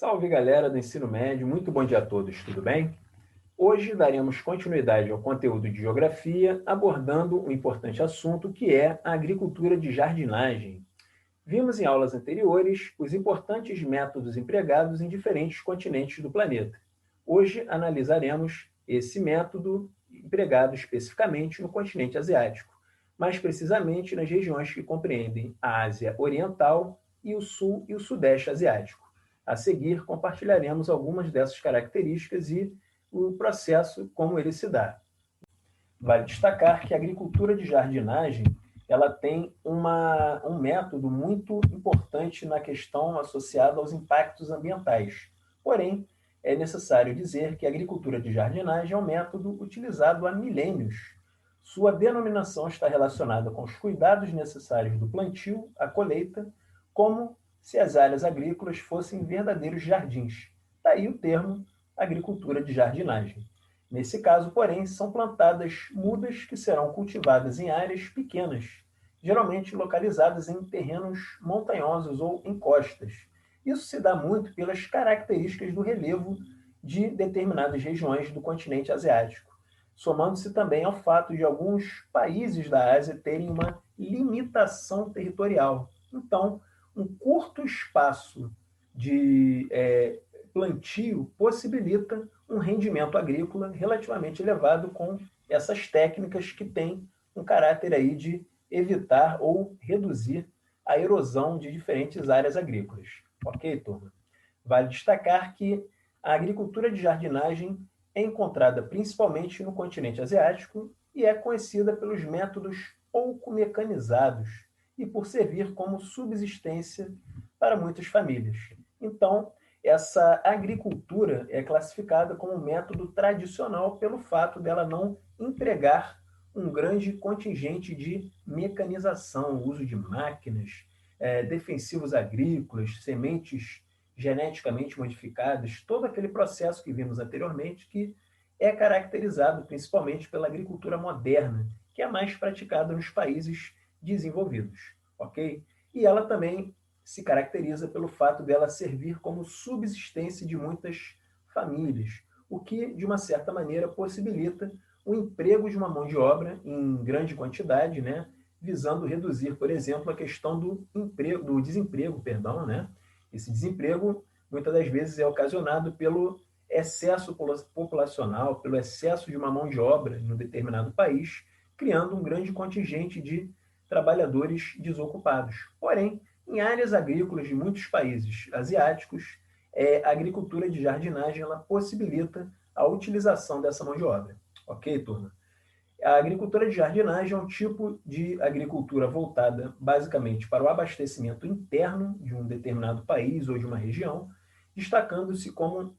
Salve galera do ensino médio, muito bom dia a todos, tudo bem? Hoje daremos continuidade ao conteúdo de geografia, abordando um importante assunto que é a agricultura de jardinagem. Vimos em aulas anteriores os importantes métodos empregados em diferentes continentes do planeta. Hoje analisaremos esse método empregado especificamente no continente asiático, mais precisamente nas regiões que compreendem a Ásia Oriental e o Sul e o Sudeste Asiático. A seguir, compartilharemos algumas dessas características e o processo como ele se dá. Vale destacar que a agricultura de jardinagem ela tem um método muito importante na questão associada aos impactos ambientais. Porém, é necessário dizer que a agricultura de jardinagem é um método utilizado há milênios. Sua denominação está relacionada com os cuidados necessários do plantio, a colheita, como se as áreas agrícolas fossem verdadeiros jardins. Daí o termo agricultura de jardinagem. Nesse caso, porém, são plantadas mudas que serão cultivadas em áreas pequenas, geralmente localizadas em terrenos montanhosos ou em costas. Isso se dá muito pelas características do relevo de determinadas regiões do continente asiático, somando-se também ao fato de alguns países da Ásia terem uma limitação territorial. Então, um curto espaço de plantio possibilita um rendimento agrícola relativamente elevado com essas técnicas que têm um caráter aí de evitar ou reduzir a erosão de diferentes áreas agrícolas. Ok, turma? Vale destacar que a agricultura de jardinagem é encontrada principalmente no continente asiático e é conhecida pelos métodos pouco mecanizados e por servir como subsistência para muitas famílias. Então, essa agricultura é classificada como um método tradicional pelo fato dela não empregar um grande contingente de mecanização, uso de máquinas, defensivos agrícolas, sementes geneticamente modificadas, todo aquele processo que vimos anteriormente que é caracterizado principalmente pela agricultura moderna, que é mais praticada nos países desenvolvidos, ok? E ela também se caracteriza pelo fato dela servir como subsistência de muitas famílias, o que, de uma certa maneira, possibilita o emprego de uma mão de obra em grande quantidade, né, visando reduzir, por exemplo, a questão do desemprego, perdão, né? Esse desemprego, muitas das vezes, é ocasionado pelo excesso populacional, pelo excesso de uma mão de obra em um determinado país, criando um grande contingente de trabalhadores desocupados. Porém, em áreas agrícolas de muitos países asiáticos, a agricultura de jardinagem ela possibilita a utilização dessa mão de obra. Ok, turma? A agricultura de jardinagem é um tipo de agricultura voltada basicamente para o abastecimento interno de um determinado país ou de uma região, destacando-se como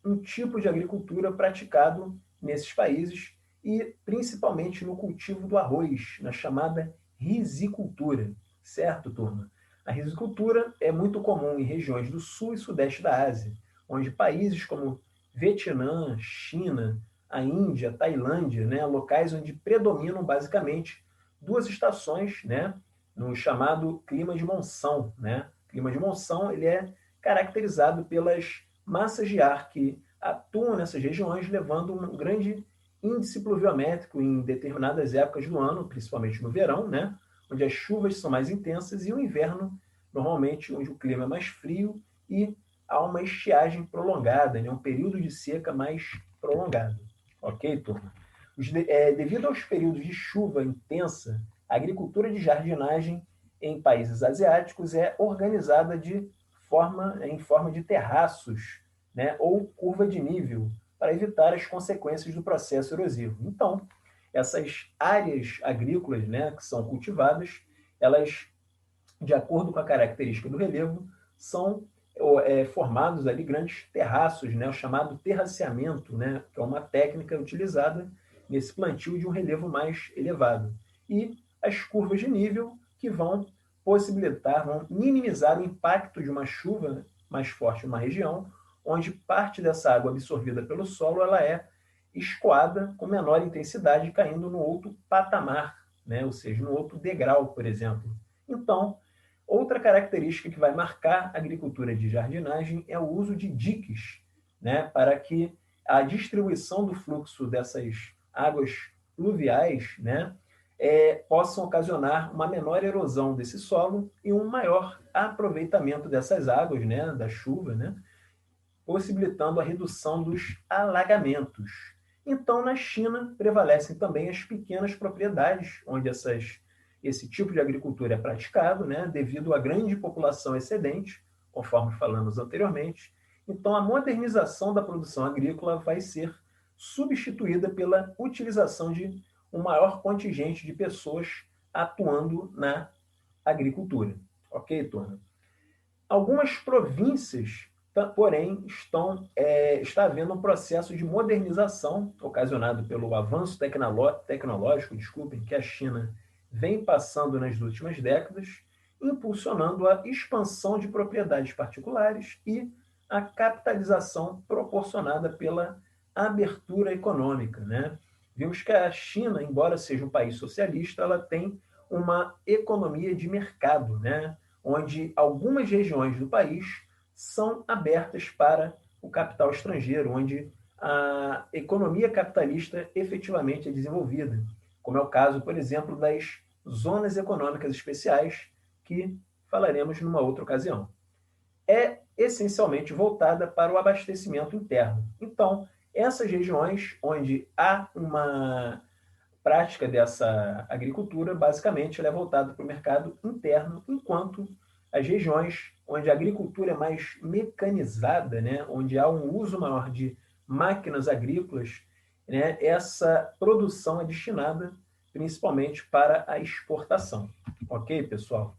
um tipo de agricultura praticado nesses países e principalmente no cultivo do arroz, na chamada rizicultura. Certo, turma? A rizicultura é muito comum em regiões do sul e sudeste da Ásia, onde países como Vietnã, China, a Índia, Tailândia, né, locais onde predominam basicamente duas estações, né, no chamado clima de monção, né? O clima de monção ele é caracterizado pelas massas de ar que atuam nessas regiões, levando um grande índice pluviométrico em determinadas épocas do ano, principalmente no verão, né, onde as chuvas são mais intensas, e o inverno, normalmente, onde o clima é mais frio e há uma estiagem prolongada, né, um período de seca mais prolongado. Ok, turma? Devido aos períodos de chuva intensa, a agricultura de jardinagem em países asiáticos é organizada em forma de terraços, né, ou curva de nível, para evitar as consequências do processo erosivo. Então, essas áreas agrícolas, né, que são cultivadas, elas, de acordo com a característica do relevo, são formados ali grandes terraços, né, o chamado terraceamento, né, que é uma técnica utilizada nesse plantio de um relevo mais elevado. E as curvas de nível que vão vão minimizar o impacto de uma chuva mais forte em uma região, onde parte dessa água absorvida pelo solo ela é escoada com menor intensidade, caindo no outro patamar, né, ou seja, no outro degrau, por exemplo. Então, Outra característica que vai marcar a agricultura de jardinagem é o uso de diques, né, para que a distribuição do fluxo dessas águas pluviais, né, possam ocasionar uma menor erosão desse solo e um maior aproveitamento dessas águas, né, da chuva, né, possibilitando a redução dos alagamentos. Então, na China, prevalecem também as pequenas propriedades, onde esse tipo de agricultura é praticado, né, devido à grande população excedente, conforme falamos anteriormente. Então, a modernização da produção agrícola vai ser substituída pela utilização de um maior contingente de pessoas atuando na agricultura. Ok, turma? Algumas províncias, porém, está havendo um processo de modernização ocasionado pelo avanço tecnológico, desculpem, que a China vem passando nas últimas décadas, impulsionando a expansão de propriedades particulares e a capitalização proporcionada pela abertura econômica, né? Vimos que a China, embora seja um país socialista, ela tem uma economia de mercado, né? Onde algumas regiões do país são abertas para o capital estrangeiro, onde a economia capitalista efetivamente é desenvolvida, como é o caso, por exemplo, das zonas econômicas especiais, que falaremos numa outra ocasião. É essencialmente voltada para o abastecimento interno. Então, essas regiões onde há uma prática dessa agricultura, basicamente, ela é voltada para o mercado interno, enquanto as regiões onde a agricultura é mais mecanizada, né, onde há um uso maior de máquinas agrícolas, né, essa produção é destinada principalmente para a exportação. Ok, pessoal?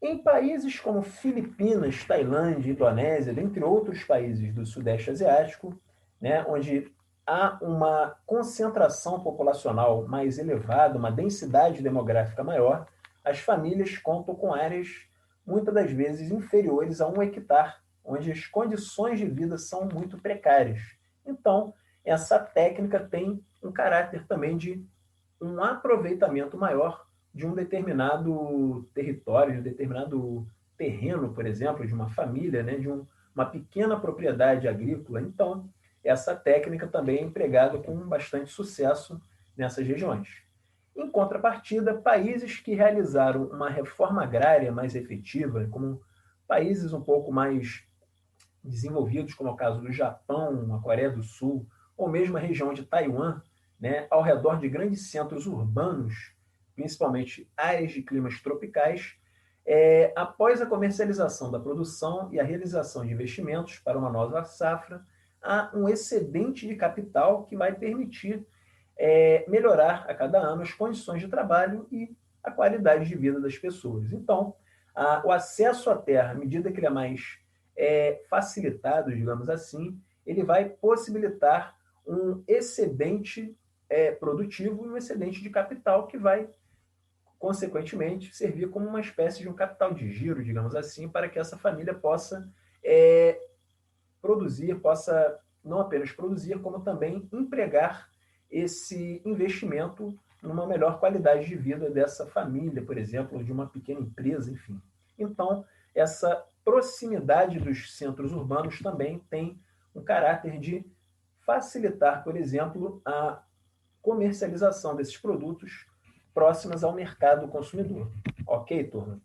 Em países como Filipinas, Tailândia, Indonésia, dentre outros países do Sudeste Asiático, né, onde há uma concentração populacional mais elevada, uma densidade demográfica maior, as famílias contam com áreas muitas das vezes inferiores a 1 hectare, onde as condições de vida são muito precárias. Então, essa técnica tem um caráter também de um aproveitamento maior de um determinado território, de um determinado terreno, por exemplo, de uma família, né, de uma pequena propriedade agrícola. Então, essa técnica também é empregada com bastante sucesso nessas regiões. Em contrapartida, países que realizaram uma reforma agrária mais efetiva, como países um pouco mais desenvolvidos, como é o caso do Japão, a Coreia do Sul, ou mesmo a região de Taiwan, né, ao redor de grandes centros urbanos, principalmente áreas de climas tropicais, após a comercialização da produção e a realização de investimentos para uma nova safra, há um excedente de capital que vai permitir melhorar a cada ano as condições de trabalho e a qualidade de vida das pessoas. Então, o acesso à terra, à medida que ele é mais facilitado, digamos assim, ele vai possibilitar um excedente produtivo e um excedente de capital que vai, consequentemente, servir como uma espécie de um capital de giro, digamos assim, para que essa família possa produzir, possa não apenas produzir, como também empregar esse investimento numa melhor qualidade de vida dessa família, por exemplo, de uma pequena empresa, enfim. Então, essa proximidade dos centros urbanos também tem um caráter de facilitar, por exemplo, a comercialização desses produtos próximos ao mercado consumidor. Ok, turma?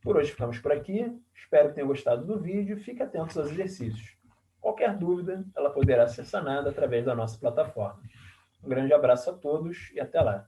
Por hoje ficamos por aqui. Espero que tenham gostado do vídeo. Fique atentos aos exercícios. Qualquer dúvida, ela poderá ser sanada através da nossa plataforma. Um grande abraço a todos e até lá.